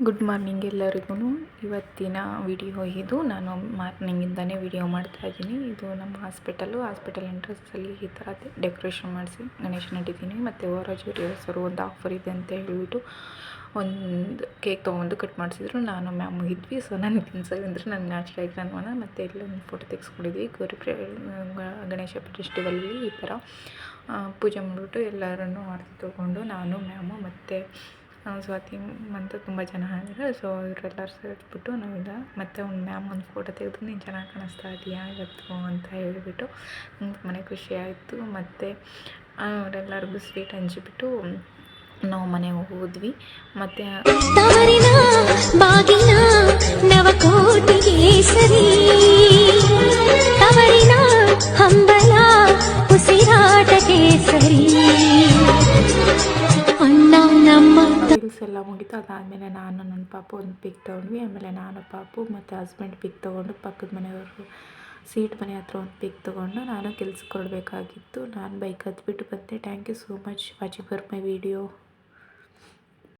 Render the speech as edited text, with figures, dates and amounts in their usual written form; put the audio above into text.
Good morning ಎಲ್ಲರಿಗೂ. ಇವತ್ತಿನ video ಇದು. ನಾನು ಮಾರ್ನಿಂಗಿಂದನೇ ವಿಡಿಯೋ ಮಾಡ್ತಾಯಿದ್ದೀನಿ. ಇದು ನಮ್ಮ ಹಾಸ್ಪಿಟಲ್ ಎಂಟ್ರೆನ್ಸಲ್ಲಿ ಈ ಥರ ಡೆಕೋರೇಷನ್ ಮಾಡಿಸಿ ಗಣೇಶನ ಇಟ್ಟಿದ್ದೀನಿ. ಮತ್ತು ಓರಾಜ್ ಅವರು ಒಂದು ಆಫರ್ ಇದೆ ಅಂತ ಹೇಳಿಬಿಟ್ಟು ಒಂದು ಕೇಕ್ ತೊಗೊಂಡು ಕಟ್ ಮಾಡಿಸಿದ್ರು. ನಾನು ಮ್ಯಾಮ್ ಇದ್ವಿ. ಸೊ ನಾನು ತಿನ್ಸೋದು ಅಂದರೆ ನನಗೆ ನಾಚಿಕೆ ಆಯ್ತು ಅನ್ನೋಣ. ಮತ್ತು ಎಲ್ಲ ಒಂದು ಫೋಟೋ ತೆಗೆಸ್ಕೊಂಡಿದ್ವಿ. ಗಣೇಶ ಫೆಸ್ಟಿವಲ್ಲಿ ಈ ಥರ ಪೂಜೆ ಮಾಡಿಬಿಟ್ಟು ಎಲ್ಲರನ್ನೂ ಆರತಿ ತೊಗೊಂಡು ನಾನು ಮ್ಯಾಮು ಮತ್ತು ಸ್ವಾತಿ ಅಂತ ತುಂಬ ಜನ ಆಗಿದ್ರು. ಸೊ ಇವರೆಲ್ಲರೂ ಸೇರಿಸ್ಬಿಟ್ಟು ನಾವಿಲ್ಲ. ಮತ್ತು ಒಂದು ಮ್ಯಾಮ್ ಒಂದು ಫೋಟೋ ತೆಗೆದು ನೀನು ಚೆನ್ನಾಗಿ ಕಾಣಿಸ್ತಾ ಇದೆಯಾ ಇವತ್ತು ಅಂತ ಹೇಳಿಬಿಟ್ಟು ತುಂಬಾ ಖುಷಿ ಆಯಿತು. ಮತ್ತು ಅವರೆಲ್ಲರಿಗೂ ಸ್ವೀಟ್ ಹಂಚಿಬಿಟ್ಟು ನಾವು ಮನೆಗೆ ಹೋದ್ವಿ. ಮತ್ತು ರೀಲ್ಸ್ ಎಲ್ಲ ಮುಗಿತು. ಅದಾದಮೇಲೆ ನಾನು ನನ್ನ ಪಾಪು ಒಂದು ಪಿಕ್ ತೊಗೊಂಡ್ವಿ. ಆಮೇಲೆ ನಾನು ಪಾಪು ಮತ್ತು ಹಸ್ಬೆಂಡ್ ಪಿಕ್ ತೊಗೊಂಡು ಪಕ್ಕದ ಮನೆಯವರು ಸೀಟ್ ಮನೆ ಹತ್ರ ಒಂದು ಪಿಕ್ ತೊಗೊಂಡು ನಾನು ಕೆಲ್ಸಕ್ಕೆ ಹೊರಡಬೇಕಾಗಿತ್ತು. ನಾನು ಬೈಕ್ ಹತ್ಬಿಟ್ಟು ಬಂದೆ. Thank you so much watching for my video.